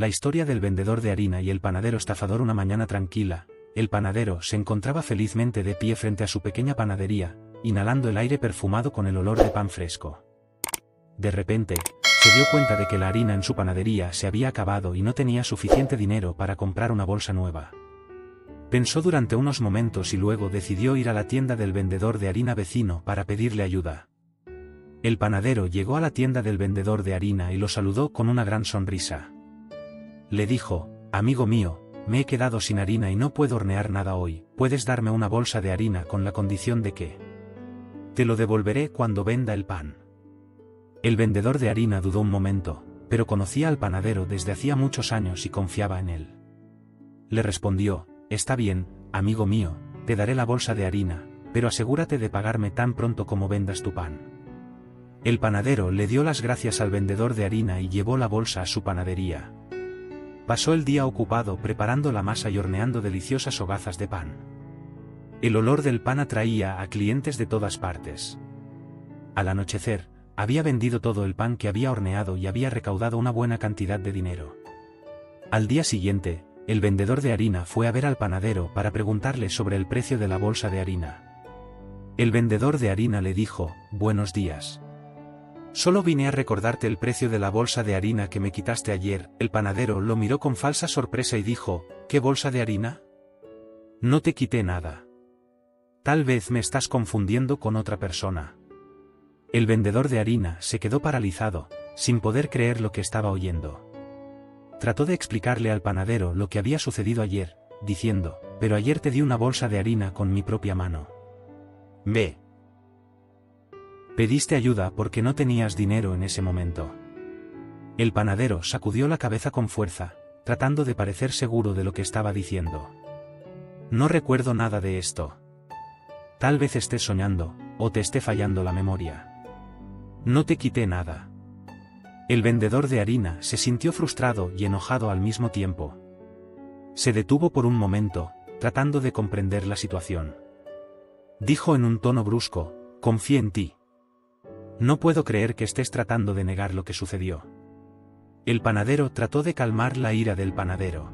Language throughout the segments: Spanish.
La historia del vendedor de harina y el panadero estafador. Una mañana tranquila, el panadero se encontraba felizmente de pie frente a su pequeña panadería, inhalando el aire perfumado con el olor de pan fresco. De repente, se dio cuenta de que la harina en su panadería se había acabado y no tenía suficiente dinero para comprar una bolsa nueva. Pensó durante unos momentos y luego decidió ir a la tienda del vendedor de harina vecino para pedirle ayuda. El panadero llegó a la tienda del vendedor de harina y lo saludó con una gran sonrisa. Le dijo: «Amigo mío, me he quedado sin harina y no puedo hornear nada hoy. ¿Puedes darme una bolsa de harina con la condición de que te lo devolveré cuando venda el pan?» El vendedor de harina dudó un momento, pero conocía al panadero desde hacía muchos años y confiaba en él. Le respondió: «Está bien, amigo mío, te daré la bolsa de harina, pero asegúrate de pagarme tan pronto como vendas tu pan». El panadero le dio las gracias al vendedor de harina y llevó la bolsa a su panadería. Pasó el día ocupado preparando la masa y horneando deliciosas hogazas de pan. El olor del pan atraía a clientes de todas partes. Al anochecer, había vendido todo el pan que había horneado y había recaudado una buena cantidad de dinero. Al día siguiente, el vendedor de harina fue a ver al panadero para preguntarle sobre el precio de la bolsa de harina. El vendedor de harina le dijo: «Buenos días. Solo vine a recordarte el precio de la bolsa de harina que me quitaste ayer». El panadero lo miró con falsa sorpresa y dijo: «¿Qué bolsa de harina? No te quité nada. Tal vez me estás confundiendo con otra persona». El vendedor de harina se quedó paralizado, sin poder creer lo que estaba oyendo. Trató de explicarle al panadero lo que había sucedido ayer, diciendo: «Pero ayer te di una bolsa de harina con mi propia mano. Ve. Pediste ayuda porque no tenías dinero en ese momento». El panadero sacudió la cabeza con fuerza, tratando de parecer seguro de lo que estaba diciendo. «No recuerdo nada de esto. Tal vez estés soñando, o te esté fallando la memoria. No te quité nada». El vendedor de harina se sintió frustrado y enojado al mismo tiempo. Se detuvo por un momento, tratando de comprender la situación. Dijo en un tono brusco: «Confié en ti. No puedo creer que estés tratando de negar lo que sucedió». El panadero trató de calmar la ira del panadero.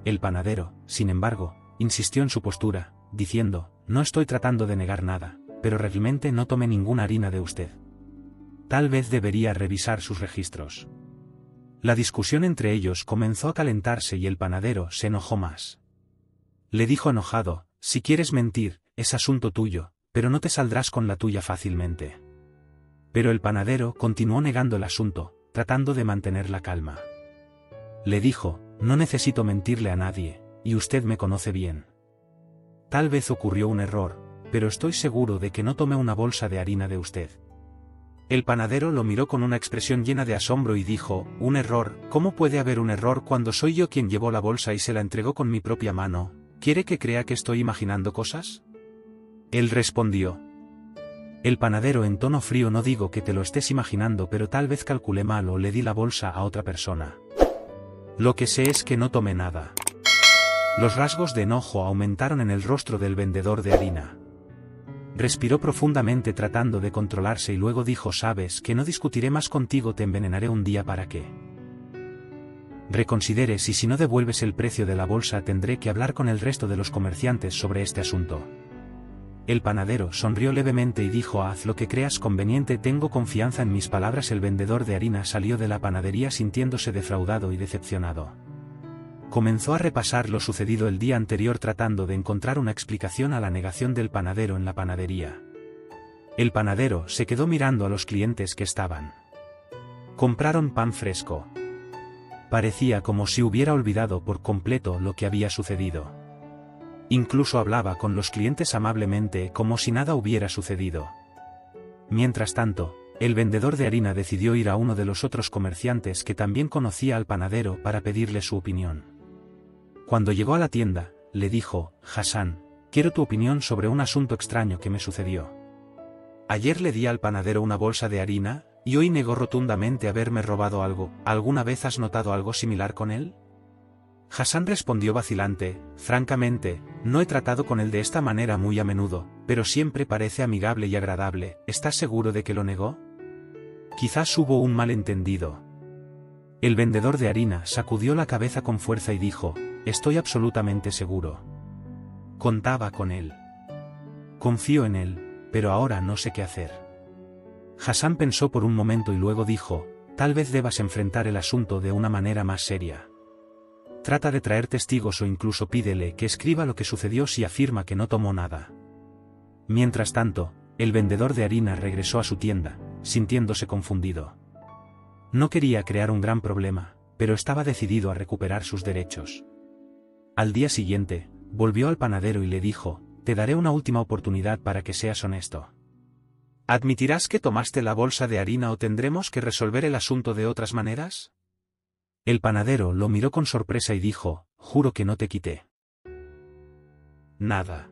El panadero, sin embargo, insistió en su postura, diciendo: «No estoy tratando de negar nada, pero realmente no tomé ninguna harina de usted. Tal vez debería revisar sus registros». La discusión entre ellos comenzó a calentarse y el panadero se enojó más. Le dijo enojado: «Si quieres mentir, es asunto tuyo, pero no te saldrás con la tuya fácilmente». Pero el panadero continuó negando el asunto, tratando de mantener la calma. Le dijo: «No necesito mentirle a nadie, y usted me conoce bien. Tal vez ocurrió un error, pero estoy seguro de que no tomé una bolsa de harina de usted». El panadero lo miró con una expresión llena de asombro y dijo: «¿Un error? ¿Cómo puede haber un error cuando soy yo quien llevó la bolsa y se la entregó con mi propia mano? ¿Quiere que crea que estoy imaginando cosas?». Él respondió. El panadero en tono frío: «No digo que te lo estés imaginando, pero tal vez calculé mal o le di la bolsa a otra persona. Lo que sé es que no tomé nada». Los rasgos de enojo aumentaron en el rostro del vendedor de harina. Respiró profundamente tratando de controlarse y luego dijo: «Sabes que no discutiré más contigo, te envenenaré un día para que reconsideres, y si no devuelves el precio de la bolsa tendré que hablar con el resto de los comerciantes sobre este asunto». El panadero sonrió levemente y dijo: «Haz lo que creas conveniente, tengo confianza en mis palabras». El vendedor de harina salió de la panadería sintiéndose defraudado y decepcionado. Comenzó a repasar lo sucedido el día anterior tratando de encontrar una explicación a la negación del panadero en la panadería. El panadero se quedó mirando a los clientes que estaban. Compraron pan fresco. Parecía como si hubiera olvidado por completo lo que había sucedido. Incluso hablaba con los clientes amablemente como si nada hubiera sucedido. Mientras tanto, el vendedor de harina decidió ir a uno de los otros comerciantes que también conocía al panadero para pedirle su opinión. Cuando llegó a la tienda, le dijo: «Hassan, quiero tu opinión sobre un asunto extraño que me sucedió. Ayer le di al panadero una bolsa de harina, y hoy negó rotundamente haberme robado algo. ¿Alguna vez has notado algo similar con él?». Hassan respondió vacilante: «Francamente, no he tratado con él de esta manera muy a menudo, pero siempre parece amigable y agradable». «¿Estás seguro de que lo negó? Quizás hubo un malentendido». El vendedor de harina sacudió la cabeza con fuerza y dijo, estoy absolutamente seguro. Contaba con él. Confío en él, pero ahora no sé qué hacer. Hassan pensó por un momento y luego dijo, tal vez debas enfrentar el asunto de una manera más seria. Trata de traer testigos o incluso pídele que escriba lo que sucedió si afirma que no tomó nada. Mientras tanto, el vendedor de harina regresó a su tienda, sintiéndose confundido. No quería crear un gran problema, pero estaba decidido a recuperar sus derechos. Al día siguiente, volvió al panadero y le dijo, te daré una última oportunidad para que seas honesto. ¿Admitirás que tomaste la bolsa de harina o tendremos que resolver el asunto de otras maneras? El panadero lo miró con sorpresa y dijo, juro que no te quité nada.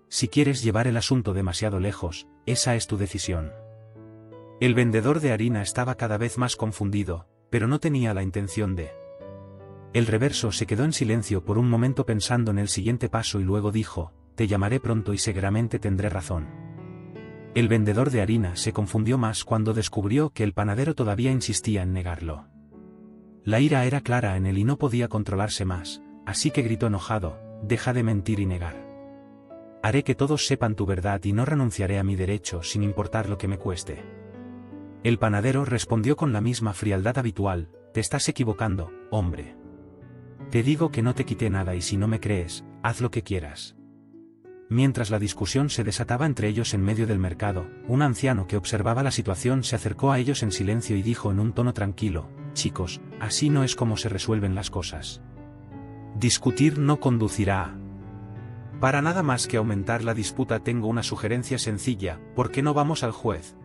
Si quieres llevar el asunto demasiado lejos, esa es tu decisión. El vendedor de harina estaba cada vez más confundido, pero no tenía la intención de. El reverso se quedó en silencio por un momento pensando en el siguiente paso y luego dijo, te llamaré pronto y seguramente tendré razón. El vendedor de harina se confundió más cuando descubrió que el panadero todavía insistía en negarlo. La ira era clara en él y no podía controlarse más, así que gritó enojado, deja de mentir y negar. Haré que todos sepan tu verdad y no renunciaré a mi derecho sin importar lo que me cueste. El panadero respondió con la misma frialdad habitual, te estás equivocando, hombre. Te digo que no te quité nada y si no me crees, haz lo que quieras. Mientras la discusión se desataba entre ellos en medio del mercado, un anciano que observaba la situación se acercó a ellos en silencio y dijo en un tono tranquilo, chicos, así no es como se resuelven las cosas. Discutir no conducirá a. Para nada más que aumentar la disputa tengo una sugerencia sencilla, ¿por qué no vamos al juez?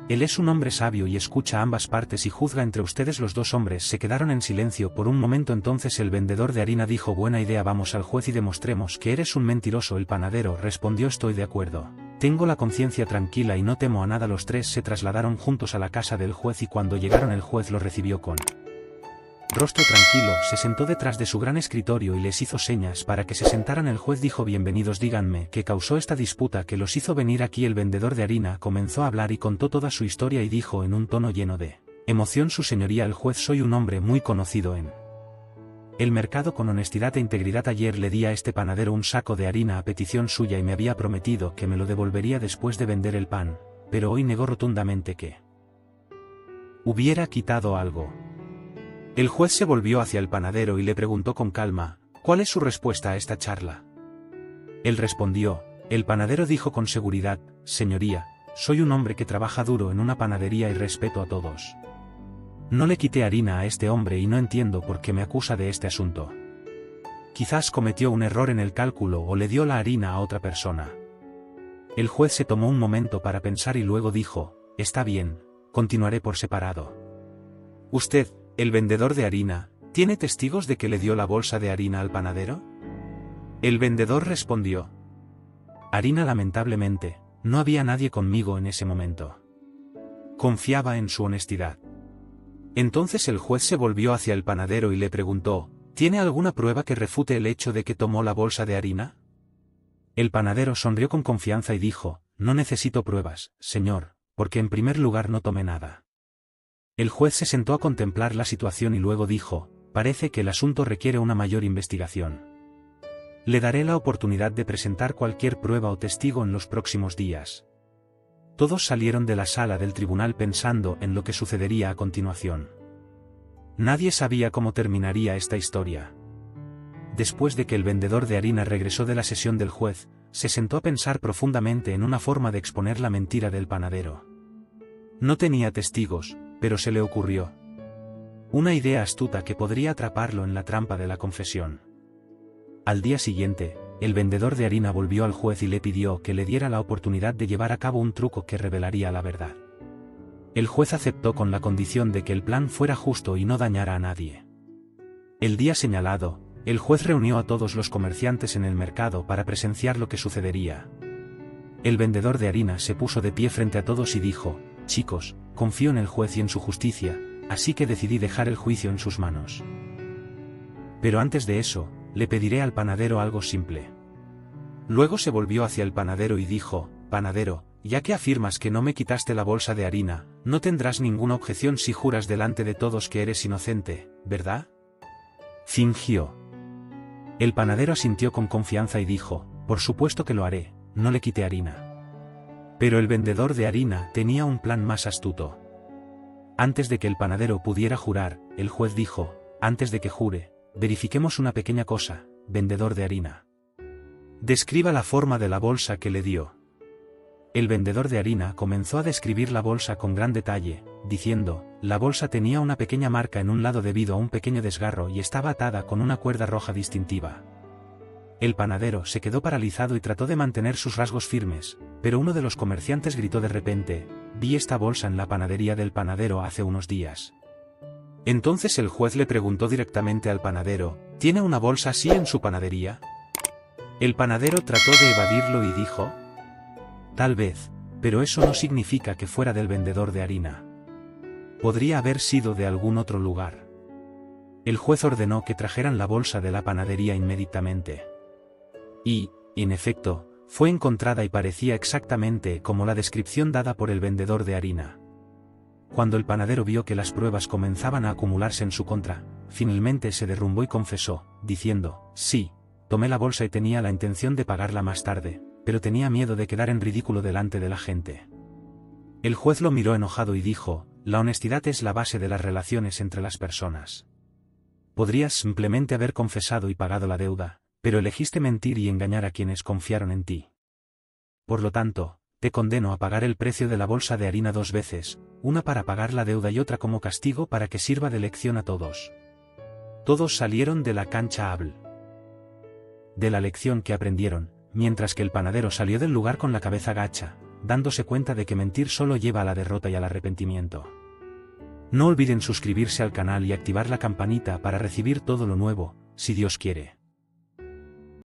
Él es un hombre sabio y escucha a ambas partes y juzga entre ustedes. Los dos hombres se quedaron en silencio por un momento. Entonces el vendedor de harina dijo, buena idea, vamos al juez y demostremos que eres un mentiroso. El panadero respondió, estoy de acuerdo. Tengo la conciencia tranquila y no temo a nada. Los tres se trasladaron juntos a la casa del juez y cuando llegaron el juez los recibió con rostro tranquilo, se sentó detrás de su gran escritorio y les hizo señas para que se sentaran. El juez dijo, bienvenidos, díganme, ¿qué causó esta disputa que los hizo venir aquí? El vendedor de harina comenzó a hablar y contó toda su historia y dijo en un tono lleno de emoción, su señoría el juez, soy un hombre muy conocido en el mercado con honestidad e integridad. Ayer le di a este panadero un saco de harina a petición suya y me había prometido que me lo devolvería después de vender el pan, pero hoy negó rotundamente que hubiera quitado algo. El juez se volvió hacia el panadero y le preguntó con calma, ¿cuál es su respuesta a esta charla? Él respondió, el panadero dijo con seguridad, señoría, soy un hombre que trabaja duro en una panadería y respeto a todos. No le quité harina a este hombre y no entiendo por qué me acusa de este asunto. Quizás cometió un error en el cálculo o le dio la harina a otra persona. El juez se tomó un momento para pensar y luego dijo, está bien, continuaré por separado. Usted, el vendedor de harina, ¿tiene testigos de que le dio la bolsa de harina al panadero? El vendedor respondió. Harina, lamentablemente, no había nadie conmigo en ese momento. Confiaba en su honestidad. Entonces el juez se volvió hacia el panadero y le preguntó, ¿tiene alguna prueba que refute el hecho de que tomó la bolsa de harina? El panadero sonrió con confianza y dijo, no necesito pruebas, señor, porque en primer lugar no tomé nada. El juez se sentó a contemplar la situación y luego dijo, parece que el asunto requiere una mayor investigación. Le daré la oportunidad de presentar cualquier prueba o testigo en los próximos días. Todos salieron de la sala del tribunal pensando en lo que sucedería a continuación. Nadie sabía cómo terminaría esta historia. Después de que el vendedor de harina regresó de la sesión del juez, se sentó a pensar profundamente en una forma de exponer la mentira del panadero. No tenía testigos, pero se le ocurrió una idea astuta que podría atraparlo en la trampa de la confesión. Al día siguiente, el vendedor de harina volvió al juez y le pidió que le diera la oportunidad de llevar a cabo un truco que revelaría la verdad. El juez aceptó con la condición de que el plan fuera justo y no dañara a nadie. El día señalado, el juez reunió a todos los comerciantes en el mercado para presenciar lo que sucedería. El vendedor de harina se puso de pie frente a todos y dijo, chicos, confío en el juez y en su justicia, así que decidí dejar el juicio en sus manos. Pero antes de eso, le pediré al panadero algo simple. Luego se volvió hacia el panadero y dijo, panadero, ya que afirmas que no me quitaste la bolsa de harina, no tendrás ninguna objeción si juras delante de todos que eres inocente, ¿verdad? Fingió. El panadero asintió con confianza y dijo, por supuesto que lo haré, no le quité harina. Pero el vendedor de harina tenía un plan más astuto. Antes de que el panadero pudiera jurar, el juez dijo, antes de que jure, verifiquemos una pequeña cosa, vendedor de harina. Describa la forma de la bolsa que le dio. El vendedor de harina comenzó a describir la bolsa con gran detalle, diciendo, la bolsa tenía una pequeña marca en un lado debido a un pequeño desgarro y estaba atada con una cuerda roja distintiva. El panadero se quedó paralizado y trató de mantener sus rasgos firmes, pero uno de los comerciantes gritó de repente, vi esta bolsa en la panadería del panadero hace unos días. Entonces el juez le preguntó directamente al panadero, ¿tiene una bolsa así en su panadería? El panadero trató de evadirlo y dijo, tal vez, pero eso no significa que fuera del vendedor de harina. Podría haber sido de algún otro lugar. El juez ordenó que trajeran la bolsa de la panadería inmediatamente. Y, en efecto, fue encontrada y parecía exactamente como la descripción dada por el vendedor de harina. Cuando el panadero vio que las pruebas comenzaban a acumularse en su contra, finalmente se derrumbó y confesó, diciendo, sí, tomé la bolsa y tenía la intención de pagarla más tarde, pero tenía miedo de quedar en ridículo delante de la gente. El juez lo miró enojado y dijo, la honestidad es la base de las relaciones entre las personas. Podrías simplemente haber confesado y pagado la deuda, pero elegiste mentir y engañar a quienes confiaron en ti. Por lo tanto, te condeno a pagar el precio de la bolsa de harina 2 veces, una para pagar la deuda y otra como castigo para que sirva de lección a todos. Todos salieron de la cancha habl. De la lección que aprendieron, mientras que el panadero salió del lugar con la cabeza gacha, dándose cuenta de que mentir solo lleva a la derrota y al arrepentimiento. No olviden suscribirse al canal y activar la campanita para recibir todo lo nuevo, si Dios quiere.